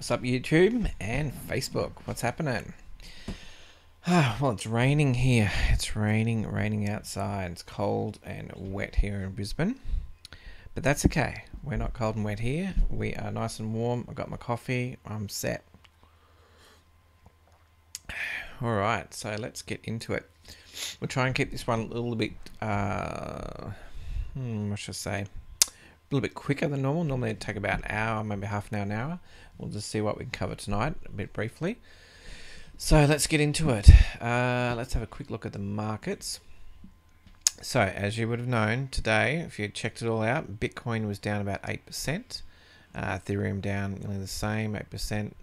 What's up, YouTube and Facebook? What's happening? Well, it's raining here. It's raining outside. It's cold and wet here in Brisbane. But that's okay. We're not cold and wet here. We are nice and warm. I've got my coffee. I'm set. Alright, so let's get into it. We'll try and keep this one a little bit, what should I say? A little bit quicker than normal. Normally it'd take about an hour, maybe half an hour. We'll just see what we can cover tonight a bit briefly. So let's get into it. Let's have a quick look at the markets. So as you would have known today, if you checked it all out, Bitcoin was down about 8%. Ethereum down nearly the same, 8%.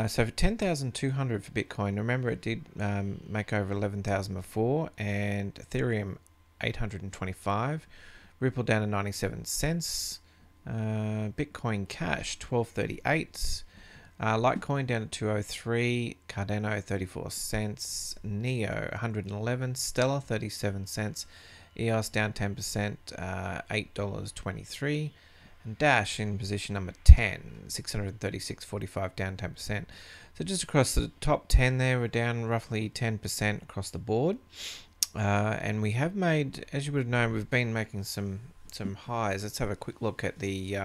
So for 10,200 for Bitcoin, remember it did make over 11,000 before, and Ethereum 825. Ripple down to 97 cents. Bitcoin Cash 1238. Litecoin down to 203. Cardano 34 cents. Neo 111. Stellar 37 cents. EOS down 10%. $8.23. And Dash in position number 10. 636.45 down 10%. So just across the top 10 there, we're down roughly 10% across the board. And we have made, as you would have known, we've been making some highs. Let's have a quick look at the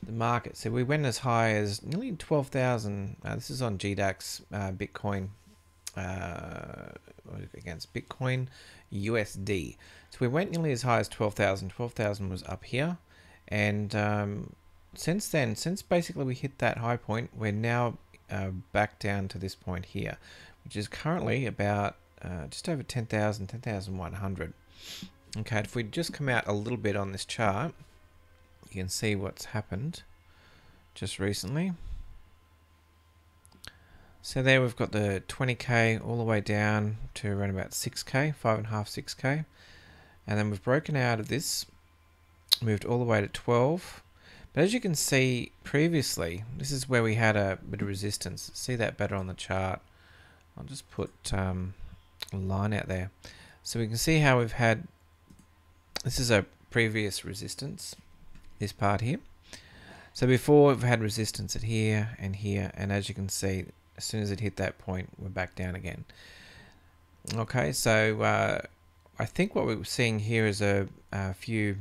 market. So we went as high as nearly 12,000. This is on GDAX Bitcoin against Bitcoin USD. So we went nearly as high as 12,000. 12,000 was up here, and since then, since basically we hit that high point, we're now back down to this point here, which is currently about just over 10,000, 10,100. Okay, if we just come out a little bit on this chart, you can see what's happened just recently. So there we've got the 20k all the way down to around about 6k, 5.5, 6k. And then we've broken out of this, moved all the way to 12. But as you can see previously, this is where we had a bit of resistance. See that better on the chart. I'll just put a line out there. So we can see how we've had, this is a previous resistance, this part here. So before we've had resistance at here, and as you can see, as soon as it hit that point, we're back down again. Okay, so I think what we're seeing here is a few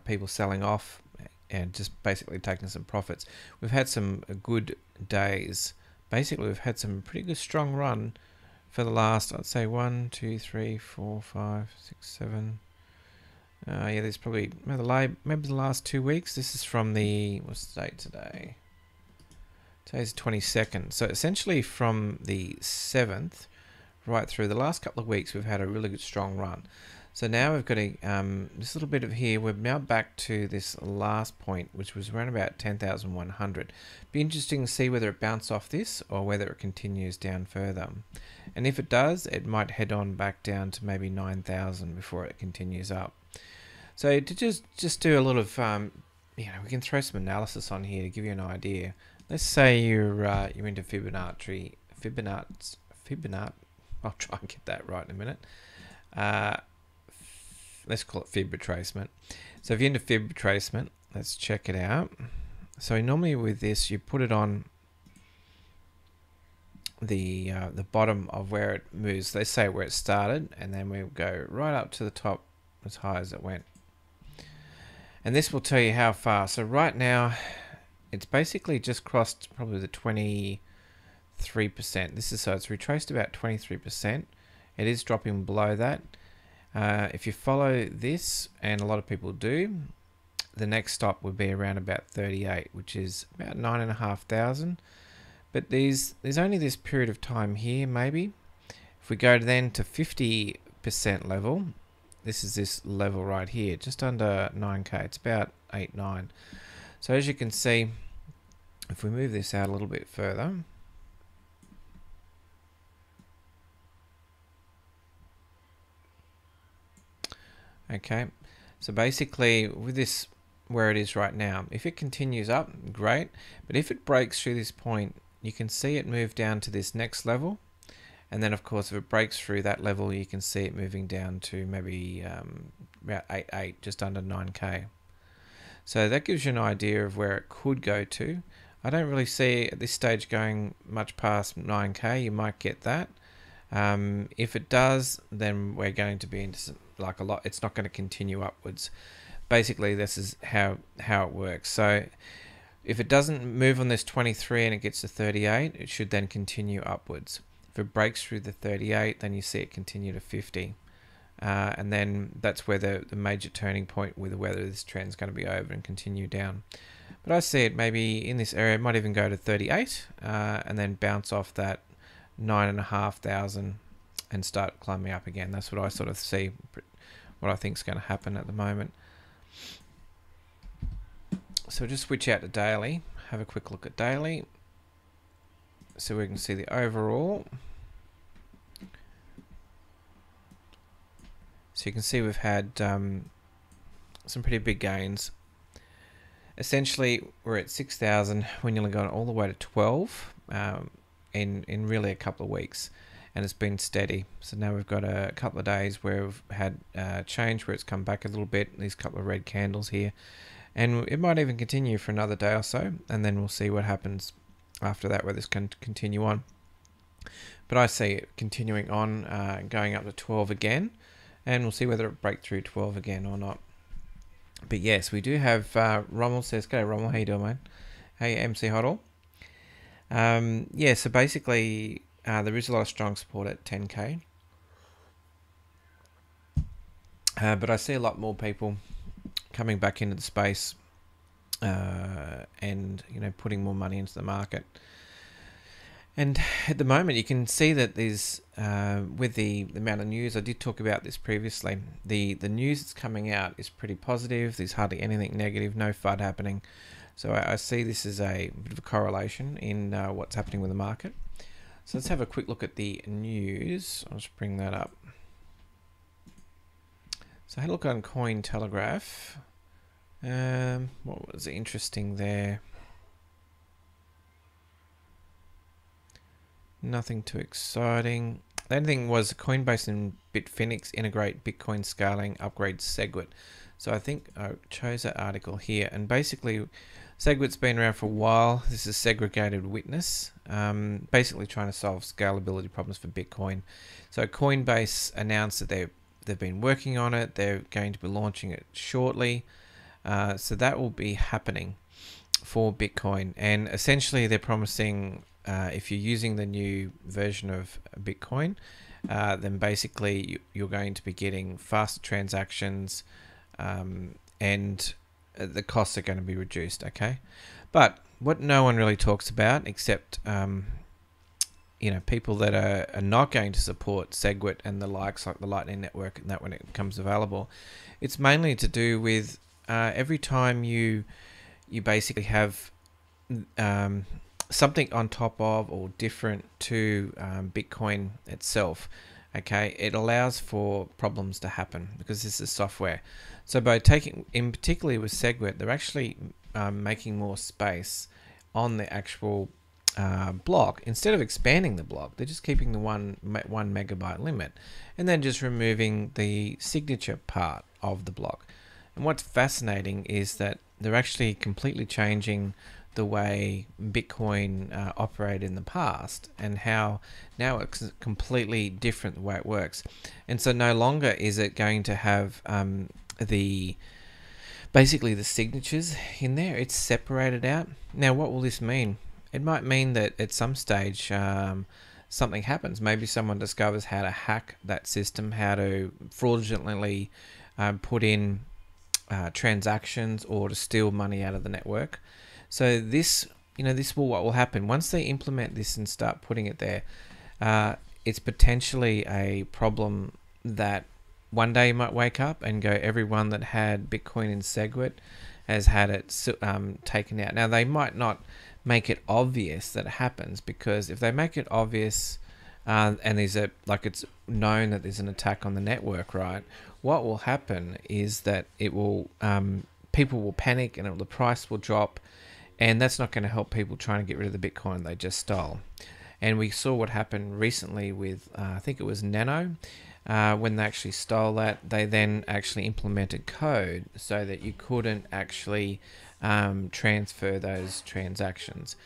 people selling off and just basically taking some profits. We've had some good days. Basically, we've had some pretty good strong run for the last, I'd say 1, 2, 3, 4, 5, 6, 7. Yeah, there's probably maybe the last 2 weeks. This is from the, what's the date today? Today's 22nd. So essentially from the 7th right through the last couple of weeks, we've had a really good strong run. So now we've got this little bit of here. We're now back to this last point, which was around about 10,100. Be interesting to see whether it bounces off this or whether it continues down further. And if it does, it might head on back down to maybe 9,000 before it continues up. So to just do a lot of, we can throw some analysis on here to give you an idea. Let's say you're into Fibonacci. I'll try and get that right in a minute. Let's call it fib retracement. So if you're into fib retracement, let's check it out. So normally with this, you put it on the bottom of where it moves. Let's say where it started, and then we'll go right up to the top as high as it went. And this will tell you how far. So right now, it's basically just crossed probably the 23%. So it's retraced about 23%. It is dropping below that. If you follow this, and a lot of people do, the next stop would be around about 38, which is about 9,500. But there's only this period of time here, maybe. If we go then to 50% level, this is this level right here, just under 9k. It's about 8, 9. So as you can see, if we move this out a little bit further, okay, so basically with this where it is right now, if it continues up, great, but if it breaks through this point, you can see it move down to this next level, and then of course if it breaks through that level, you can see it moving down to maybe about 8, just under 9k. So that gives you an idea of where it could go to. I don't really see at this stage going much past 9k. You might get that. If it does, then we're going to be into some, like a lot. It's not going to continue upwards. Basically, this is how it works. So if it doesn't move on this 23 and it gets to 38, it should then continue upwards. If it breaks through the 38, then you see it continue to 50. And then that's where the major turning point with whether this trend is going to be over and continue down. But I see it maybe in this area, it might even go to 38 and then bounce off that 9,500 and start climbing up again. That's what I sort of see, what I think is going to happen at the moment. So just switch out to daily, have a quick look at daily, so we can see the overall. So you can see we've had some pretty big gains. Essentially, we're at 6,000. We nearly got all the way to 12 in really a couple of weeks, and it's been steady. So now we've got a couple of days where we've had change where it's come back a little bit. These couple of red candles here, and it might even continue for another day or so, and then we'll see what happens after that, whether this can continue on. But I see it continuing on, going up to 12 again, and we'll see whether it breaks through 12 again or not. But yes, we do have Rommel says, "G'day Rommel, how you doing, mate? Hey MC Hoddle." Yeah, so basically there is a lot of strong support at 10k, but I see a lot more people coming back into the space and putting more money into the market. And at the moment, you can see that there's, with the amount of news, I did talk about this previously, the news that's coming out is pretty positive. There's hardly anything negative, no FUD happening. So I see this as a bit of a correlation in what's happening with the market. So let's have a quick look at the news. I'll just bring that up. So I had a look on Cointelegraph. What was interesting there? Nothing too exciting. The only thing was Coinbase and Bitfinex integrate Bitcoin scaling upgrade SegWit. So I think I chose that article here, and basically SegWit's been around for a while. This is segregated witness, basically trying to solve scalability problems for Bitcoin. So Coinbase announced that they've been working on it. They're going to be launching it shortly. So that will be happening for Bitcoin, and essentially they're promising if you're using the new version of Bitcoin, then basically you're going to be getting faster transactions, and the costs are going to be reduced. Okay, but what no one really talks about, except people that are not going to support SegWit and the likes, like the Lightning Network, and that when it becomes available, it's mainly to do with every time you basically have something on top of or different to Bitcoin itself, okay, it allows for problems to happen because this is software. So by taking, in particularly with SegWit, they're actually making more space on the actual block. Instead of expanding the block, they're just keeping the one megabyte limit and then just removing the signature part of the block. And what's fascinating is that they're actually completely changing the way Bitcoin operated in the past, and how now it's completely different the way it works. And so no longer is it going to have basically the signatures in there. It's separated out. Now what will this mean? It might mean that at some stage something happens. Maybe someone discovers how to hack that system, how to fraudulently put in transactions or to steal money out of the network. So this, what will happen once they implement this and start putting it there. It's potentially a problem that one day you might wake up and go, everyone that had Bitcoin in SegWit has had it taken out. Now they might not make it obvious that it happens, because if they make it obvious and there's it's known that there's an attack on the network, right? What will happen is that it will people will panic and the price will drop. And that's not going to help people trying to get rid of the Bitcoin they just stole. And we saw what happened recently with, I think it was Nano, when they actually stole that. They then actually implemented code so that you couldn't actually transfer those transactions.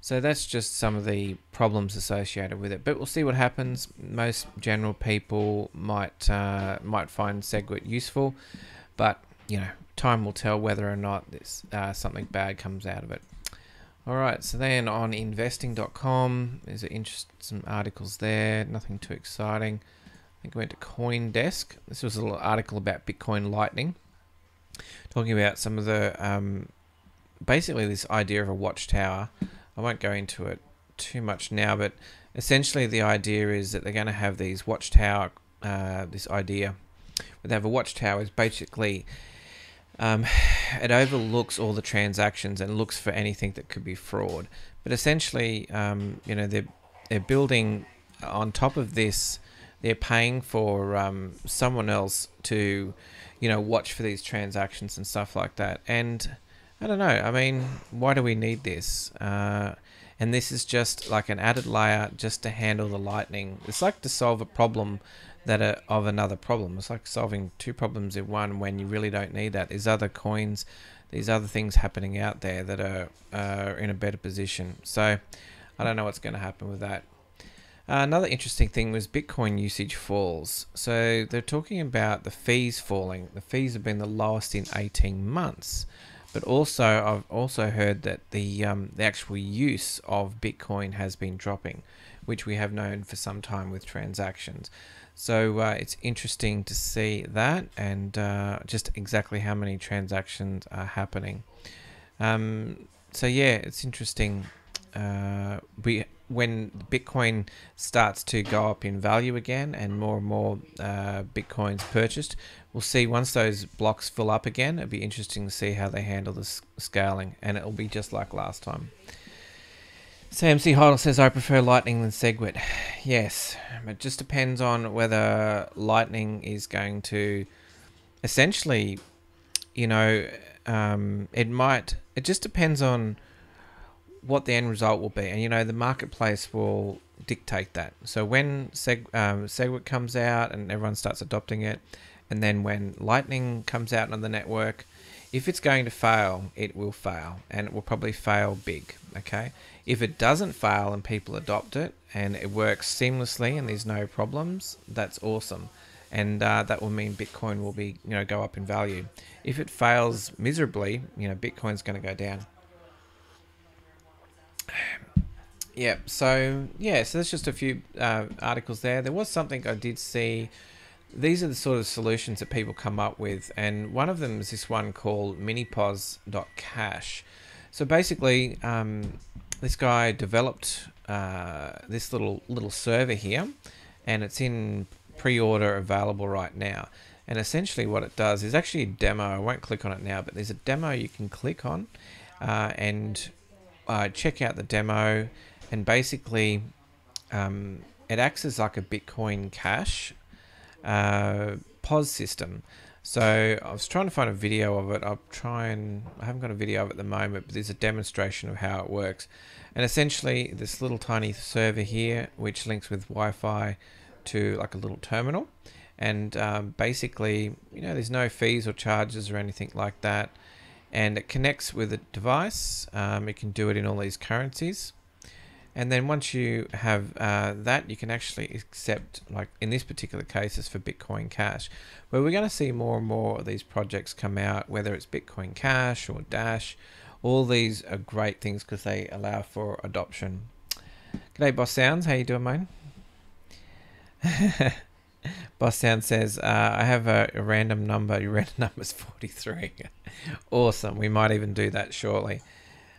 So that's just some of the problems associated with it. But we'll see what happens. Most general people might find SegWit useful, but you know, time will tell whether or not this something bad comes out of it. All right, so then on investing.com, there's some articles there. Nothing too exciting. I think I went to CoinDesk. This was a little article about Bitcoin Lightning, talking about some of the basically this idea of a watchtower. I won't go into it too much now, but essentially the idea is that they're going to have these watchtower, this idea where they have a watchtower is basically it overlooks all the transactions and looks for anything that could be fraud. But essentially, you know, they're building on top of this. They're paying for someone else to, you know, watch for these transactions and stuff like that. And I don't know. I mean, why do we need this? And this is just like an added layer just to handle the Lightning. It's like to solve a problem that of another problem. It's like solving two problems in one when you really don't need that. There's other coins, these other things happening out there that are in a better position. So I don't know what's going to happen with that. Another interesting thing was Bitcoin usage falls. So they're talking about the fees falling. The fees have been the lowest in 18 months. But also, I've also heard that the actual use of Bitcoin has been dropping, which we have known for some time with transactions. So it's interesting to see that and just exactly how many transactions are happening. So yeah, it's interesting. When Bitcoin starts to go up in value again and more Bitcoins purchased, we'll see once those blocks fill up again. It'll be interesting to see how they handle the scaling, and it'll be just like last time. Sam C. Hodl says, I prefer Lightning than SegWit. Yes, it just depends on whether Lightning is going to essentially, you know, it just depends on what the end result will be. And, you know, the marketplace will dictate that. So when SegWit comes out and everyone starts adopting it, and then when Lightning comes out on the network, if it's going to fail, it will fail, and it will probably fail big, okay? If it doesn't fail and people adopt it and it works seamlessly and there's no problems, that's awesome. And that will mean Bitcoin will be, you know, go up in value. If it fails miserably, you know, Bitcoin's going to go down. Yeah, so there's just a few articles there. There was something I did see. These are the sort of solutions that people come up with, and one of them is this one called MinPOS.cash. So basically, this guy developed this little server here, and it's in pre-order available right now. And essentially what it does is actually a demo. I won't click on it now, but there's a demo you can click on and check out the demo. And basically, it acts as like a Bitcoin Cash POS system. So I was trying to find a video of it. I haven't got a video of it at the moment, but there's a demonstration of how it works. And essentially this little tiny server here, which links with Wi-Fi to like a little terminal. And basically, you know, there's no fees or charges or anything like that. And it connects with a device. It can do it in all these currencies. And then once you have that, you can actually accept, like in this particular case, it's for Bitcoin Cash. But we're going to see more and more of these projects come out, whether it's Bitcoin Cash or Dash. All these are great things because they allow for adoption. G'day, Boss Sounds. How you doing, mate? Boss Sound says, I have a random number. Your random number is 43. Awesome. We might even do that shortly.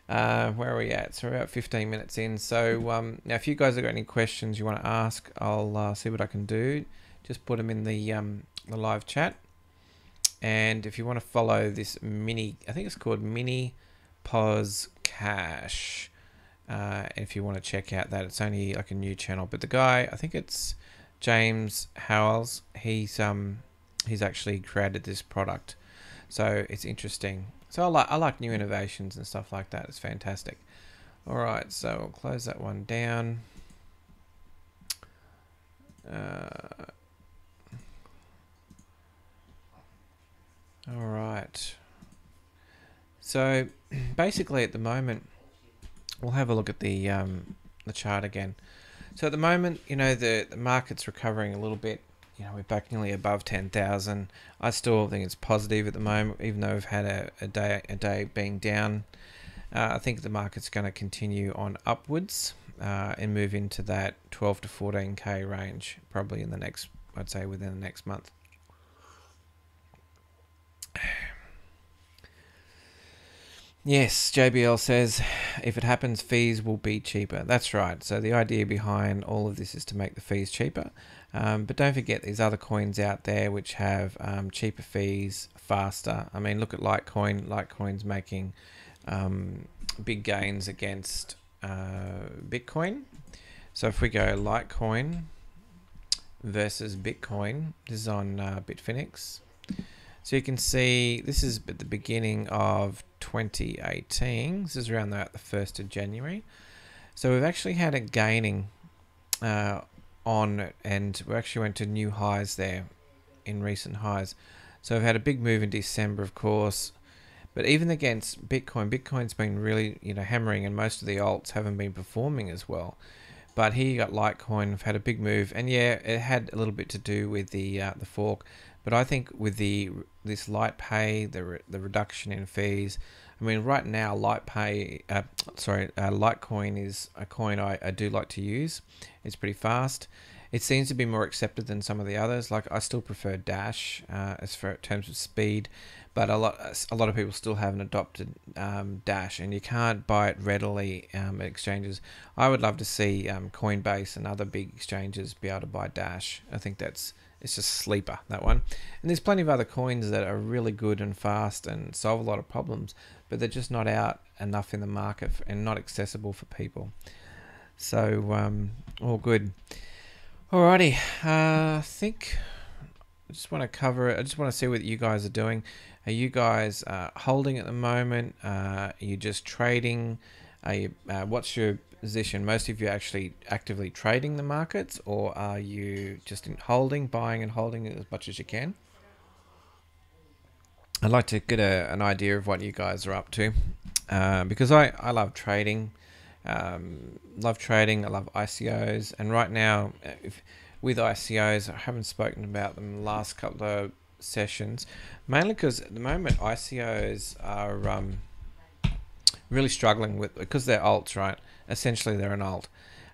Where are we at? So we're about 15 minutes in. So now if you guys have got any questions you want to ask, I'll see what I can do. Just put them in the live chat. And if you want to follow this I think it's called MinPOS Cash. If you want to check out that, it's only like a new channel. But the guy, I think it's James Howells, he's actually created this product. So it's interesting. So I like new innovations and stuff like that. It's fantastic. All right, so I'll close that one down. All right. So basically at the moment, we'll have a look at the chart again. So at the moment, the market's recovering a little bit. We're back nearly above 10,000. I still think it's positive at the moment, even though we've had a day being down. I think the market's going to continue on upwards and move into that 12 to 14k range, probably in the next, I'd say within the next month. Yes, JBL says, if it happens, fees will be cheaper. That's right. So the idea behind all of this is to make the fees cheaper. But don't forget these other coins out there which have cheaper fees, faster. I mean, look at Litecoin. Litecoin's making big gains against Bitcoin. So if we go Litecoin versus Bitcoin, this is on Bitfinex. So you can see this is at the beginning of 2018. This is around the 1st of January. So we've actually had a gaining on, and we actually went to new highs there in recent highs. So we've had a big move in December, of course. But even against Bitcoin, Bitcoin's been really, hammering, and most of the alts haven't been performing as well. But here you got Litecoin, have had a big move, and yeah, it had a little bit to do with the fork. But I think with this LitePay, the reduction in fees, I mean, right now Litecoin is a coin I do like to use. It's pretty fast. It seems to be more accepted than some of the others. Like, I still prefer Dash as for in terms of speed, but a lot of people still haven't adopted Dash, and you can't buy it readily at exchanges. I would love to see Coinbase and other big exchanges be able to buy Dash. I think it's just a sleeper, that one. And there's plenty of other coins that are really good and fast and solve a lot of problems, but they're just not out enough in the market and not accessible for people. So all good. Alrighty, I think I just want to cover it. I just want to see what you guys are doing. Are you guys holding at the moment? Are you just trading? What's your position? Most of you are actually actively trading the markets, or are you just in holding, buying and holding as much as you can? I'd like to get an idea of what you guys are up to, because I love trading. I love ICOs, and right now with ICOs, I haven't spoken about them the last couple of sessions, mainly because at the moment ICOs are really struggling with, because they're alts, right? Essentially they're an alt.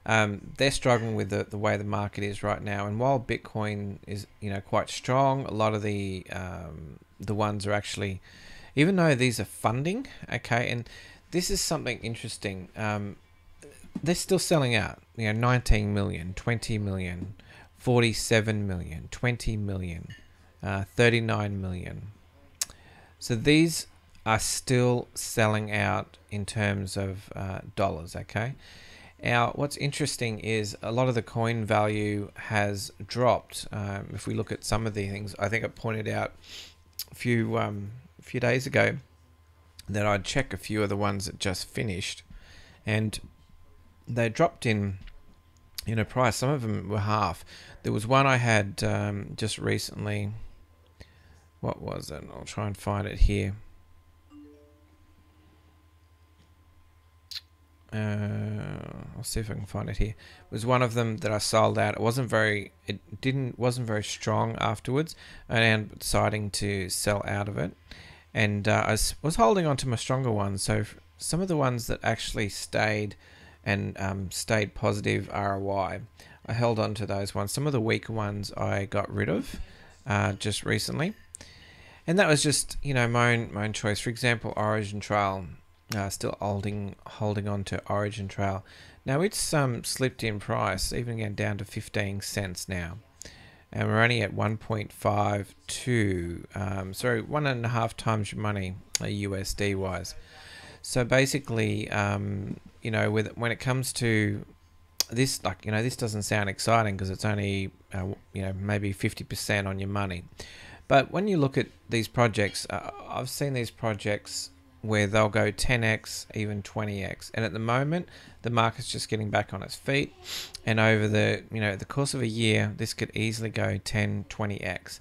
They're struggling with the way the market is right now, and while Bitcoin is quite strong, a lot of the ones are actually, even though these are funding, okay, and this is something interesting, they're still selling out, 19 million, 20 million, 47 million, 20 million, 39 million. So these are still selling out in terms of dollars, okay? Now, what's interesting is a lot of the coin value has dropped. If we look at some of the things, I think I pointed out a few days ago that I'd check a few of the ones that just finished, and they dropped in price. Some of them were half. There was one I had just recently. What was it? I'll try and find it here. I'll see if I can find it here. It was one of them that I sold out. It wasn't very strong afterwards, and I ended up deciding to sell out of it. And I was holding on to my stronger ones. So some of the ones that actually stayed and stayed positive ROI, I held on to those ones. Some of the weaker ones I got rid of just recently, and that was just my own choice. For example, Origin Trail, still holding on to Origin Trail. Now it's slipped in price, even again down to 15 cents now, and we're only at 1.52. Sorry, 1.5 times your money USD wise. So basically, when it comes to this, this doesn't sound exciting because it's only, maybe 50% on your money. But when you look at these projects, I've seen these projects where they'll go 10x, even 20x. And at the moment, the market's just getting back on its feet. And over the course of a year, this could easily go 10, 20x.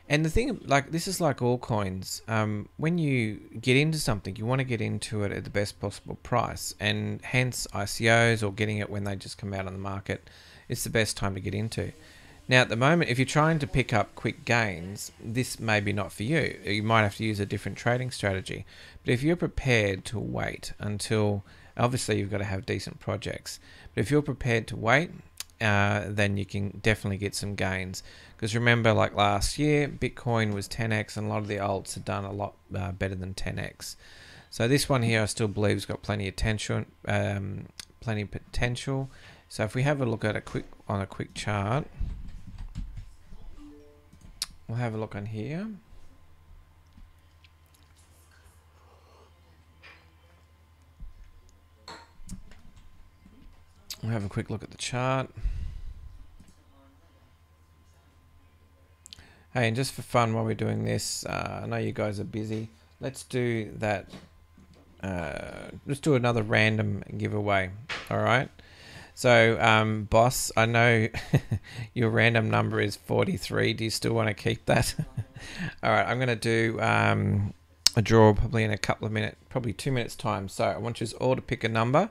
And the thing, like, this is like all coins. When you get into something, you want to get into it at the best possible price, and hence ICOs or getting it when they just come out on the market. It's the best time to get into. Now, at the moment, if you're trying to pick up quick gains, this may be not for you. You might have to use a different trading strategy. But if you're prepared to wait until, obviously, you've got to have decent projects. But if you're prepared to wait, then you can definitely get some gains. Because remember, like last year, Bitcoin was 10x, and a lot of the alts have done a lot better than 10x. So this one here, I still believe has got plenty of potential. So if we have a look at a quick chart, we'll have a look on here. We'll have a quick look at the chart. Hey, and just for fun while we're doing this, I know you guys are busy. Let's do that. Let's do another random giveaway. All right. So, boss, I know your random number is 43. Do you still want to keep that? All right. I'm going to do a draw probably in a couple of minutes, probably 2 minutes time. So I want you all to pick a number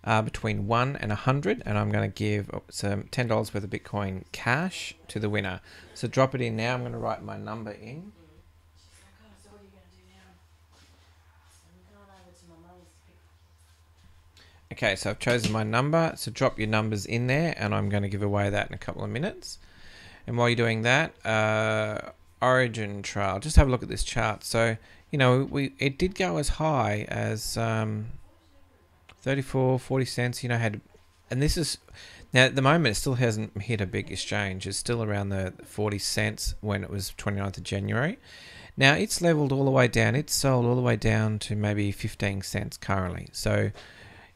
between 1 and 100, and I'm going to give some $10 worth of Bitcoin cash to the winner. So drop it in now. I'm going to write my number in. Okay, so I've chosen my number. So drop your numbers in there, and I'm going to give away that in a couple of minutes. And while you're doing that, Origin Trail. Just have a look at this chart. So, you know, it did go as high as 34, 40 cents, you know, and this is, now at the moment it still hasn't hit a big exchange. It's still around the 40 cents when it was 29th of January. Now it's leveled all the way down. It's sold all the way down to maybe 15 cents currently. So,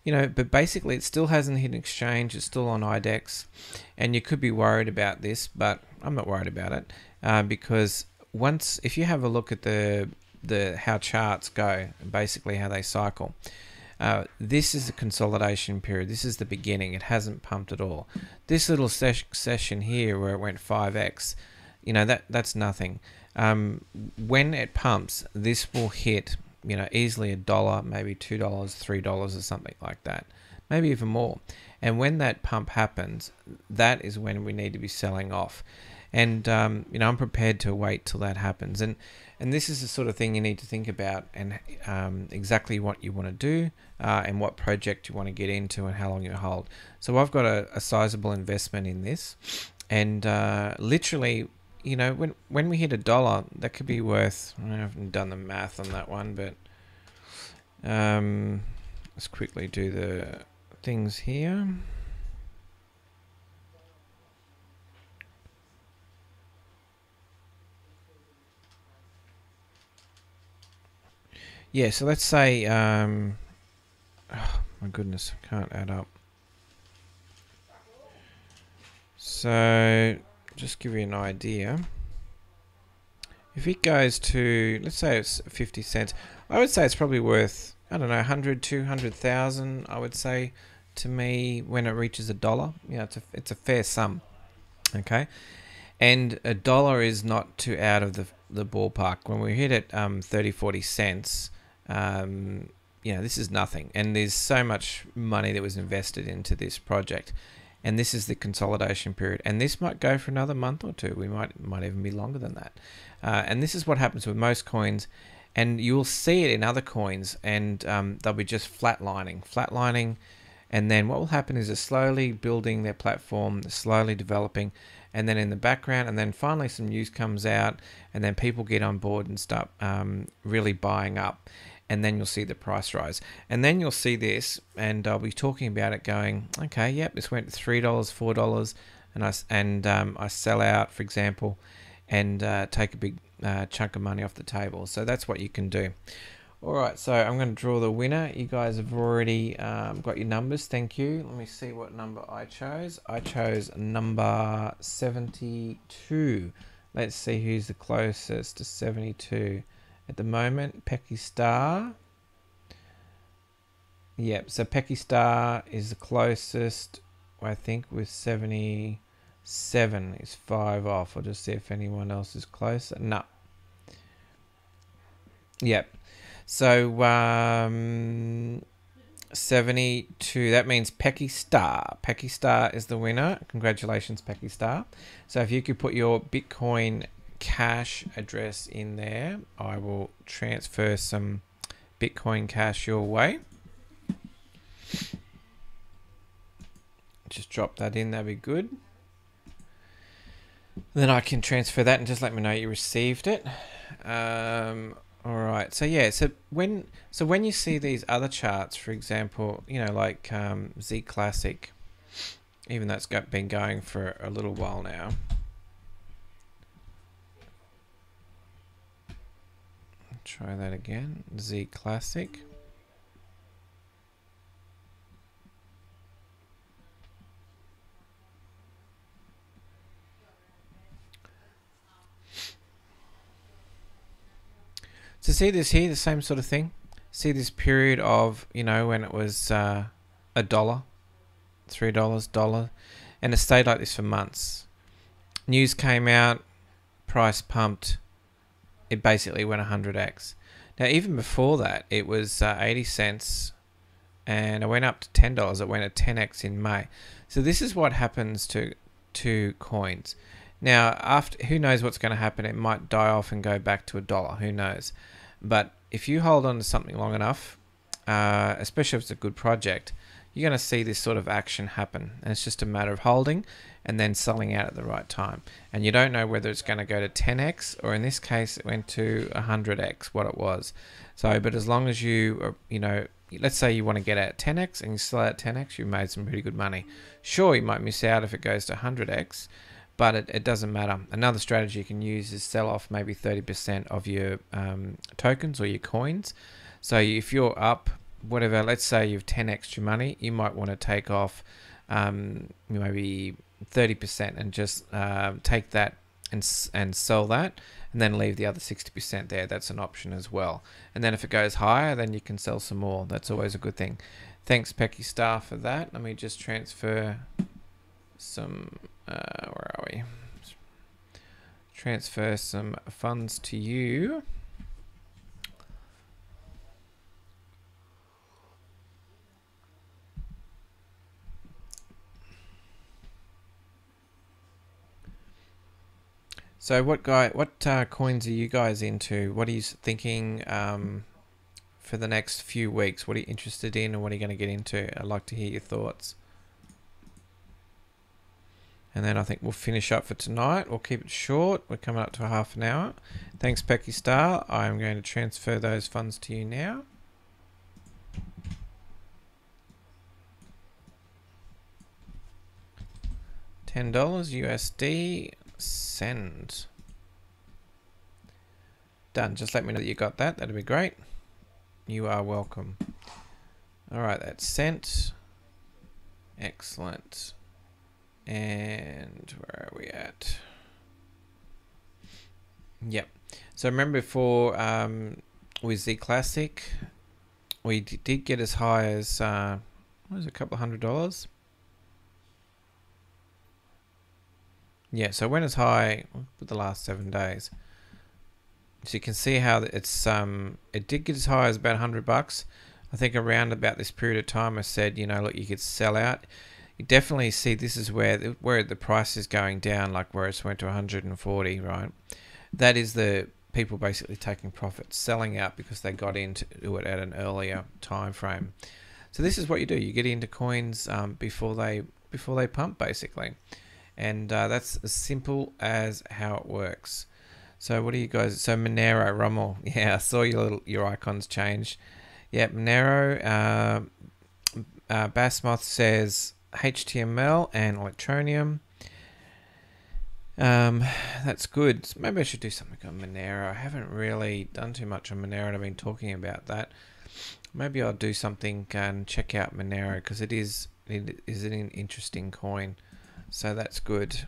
you know, but basically it still hasn't hit an exchange. It's still on IDEX, and you could be worried about this, but I'm not worried about it because if you have a look at the how charts go, basically how they cycle, this is the consolidation period. This is the beginning. It hasn't pumped at all. This little session here where it went 5x, you know, that's nothing. When it pumps, this will hit, you know, easily $1, maybe $2, $3 or something like that, maybe even more. And when that pump happens, that is when we need to be selling off. And you know, I'm prepared to wait till that happens. And this is the sort of thing you need to think about, and exactly what you want to do, and what project you want to get into, and how long you hold. So I've got a sizable investment in this, and literally, you know, when we hit $1, that could be worth, I haven't done the math on that one, but let's quickly do the things here. Yeah, so let's say, oh my goodness, I can't add up. So, just give you an idea. If it goes to, let's say it's 50 cents, I would say it's probably worth, I don't know, 100, 200,000, I would say, to me, when it reaches $1. You know, it's a fair sum, okay? And $1 is not too out of the ballpark. When we hit it 30, 40 cents, you know, this is nothing. And there's so much money that was invested into this project. And this is the consolidation period. And this might go for another month or two. We might even be longer than that. And this is what happens with most coins. And you'll see it in other coins. And they'll be just flatlining. And then what will happen is they're slowly building their platform, they're slowly developing. And then in the background, and then finally some news comes out, and then people get on board and start really buying up. And then you'll see the price rise. And then you'll see this, and I'll be talking about it going, okay, yep, this went to $3, $4, and I sell out, for example, and take a big chunk of money off the table. So that's what you can do. All right, so I'm going to draw the winner. You guys have already got your numbers. Thank you. Let me see what number I chose. I chose number 72. Let's see who's the closest to 72. At the moment, Pecky Star. Yep, so Pecky Star is the closest, I think, with 77. 7 is 5 off. I'll just see if anyone else is closer. No. Yep. So 72. That means Pecky Star. Pecky Star is the winner. Congratulations, Pecky Star. So if you could put your Bitcoin Cash address in there, I will transfer some Bitcoin Cash your way. Just drop that in. That'd be good. Then I can transfer that and just let me know you received it. All right. So yeah. So when you see these other charts, for example, you know, like ZClassic, even though it's been going for a little while now. Try that again. ZClassic. So see this here, the same sort of thing. See this period of, you know, when it was $1, $3, $1, and it stayed like this for months. News came out, price pumped, it basically went 100x. Now even before that, it was 80 cents, and it went up to $10. It went at 10x in May. So this is what happens to coins. Now, after, who knows what's going to happen? It might die off and go back to $1. Who knows? But if you hold on to something long enough, especially if it's a good project, you're going to see this sort of action happen. And it's just a matter of holding and then selling out at the right time. And you don't know whether it's going to go to 10x, or in this case, it went to 100x, what it was. So, but as long as you know, let's say you want to get at 10x and you sell at 10x, you've made some pretty good money. Sure, you might miss out if it goes to 100x, but it doesn't matter. Another strategy you can use is sell off maybe 30% of your tokens or your coins. So if you're up, whatever, let's say you've 10x your money, you might want to take off maybe 30% and just take that and sell that, and then leave the other 60% there. That's an option as well. And then if it goes higher, then you can sell some more. That's always a good thing. Thanks, Pecky Star, for that. Let me just transfer some... where are we? Transfer some funds to you. So what coins are you guys into? What are you thinking for the next few weeks? What are you interested in, and what are you going to get into? I'd like to hear your thoughts. And then I think we'll finish up for tonight. We'll keep it short. We're coming up to half an hour. Thanks, Pecky Star. I'm going to transfer those funds to you now. $10 USD. Send. Done. Just let me know that you got that. That'd be great. You are welcome. All right, that's sent. Excellent. And where are we at? Yep. So remember before with ZClassic, we did get as high as what was it, a couple of $100. Yeah, so it went as high for the last 7 days. So you can see how it's it did get as high as about $100. I think around about this period of time I said, you know, look, you could sell out. You definitely see this is where the price is going down, like where it's went to 140, right? That is the people basically taking profits, selling out because they got into it at an earlier time frame. So this is what you do. You get into coins before they pump, basically. And that's as simple as how it works. So what do you guys? So Monero, Rommel, yeah, I saw your icons change. Yeah, Monero. Bassmoth says HTML and Electronium. That's good. Maybe I should do something on Monero. I haven't really done too much on Monero, and I've been talking about that. Maybe I'll do something and check out Monero, because it is an interesting coin. So that's good.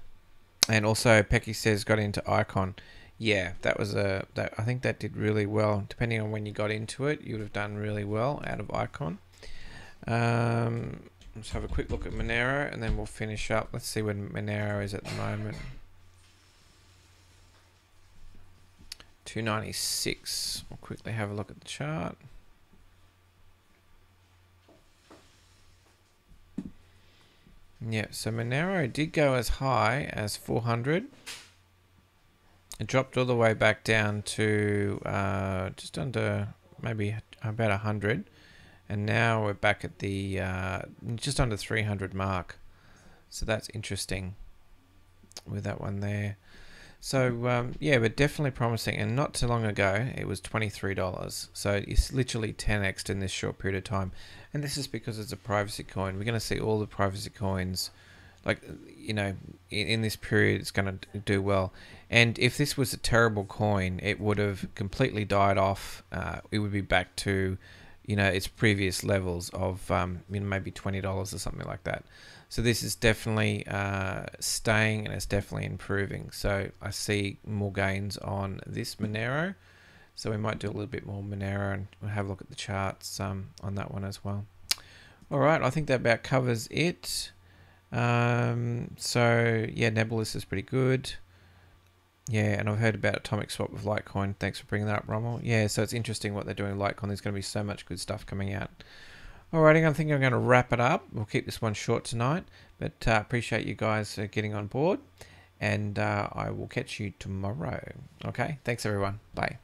And also Pecky says got into Icon. Yeah, that was I think that did really well. Depending on when you got into it, you would have done really well out of Icon. Let's have a quick look at Monero and then we'll finish up. Let's see where Monero is at the moment. 296. We'll quickly have a look at the chart. Yeah, so Monero did go as high as 400. It dropped all the way back down to just under, maybe about 100. And now we're back at the just under 300 mark. So that's interesting with that one there. So yeah, we're definitely promising. And not too long ago, it was $23. So it's literally 10x'd in this short period of time. And this is because it's a privacy coin. We're going to see all the privacy coins, like, you know, in this period, it's going to do well. And if this was a terrible coin, it would have completely died off. It would be back to, you know, its previous levels of you know, maybe $20 or something like that. So this is definitely staying, and it's definitely improving. So I see more gains on this Monero. So we might do a little bit more Monero, and we'll have a look at the charts on that one as well. All right, I think that about covers it. So yeah, Nebulous is pretty good. Yeah, and I've heard about Atomic Swap with Litecoin. Thanks for bringing that up, Rommel. Yeah, so it's interesting what they're doing with Litecoin. There's going to be so much good stuff coming out. Alrighty, I think I'm going to wrap it up. We'll keep this one short tonight, but appreciate you guys getting on board, and I will catch you tomorrow. Okay, thanks everyone. Bye.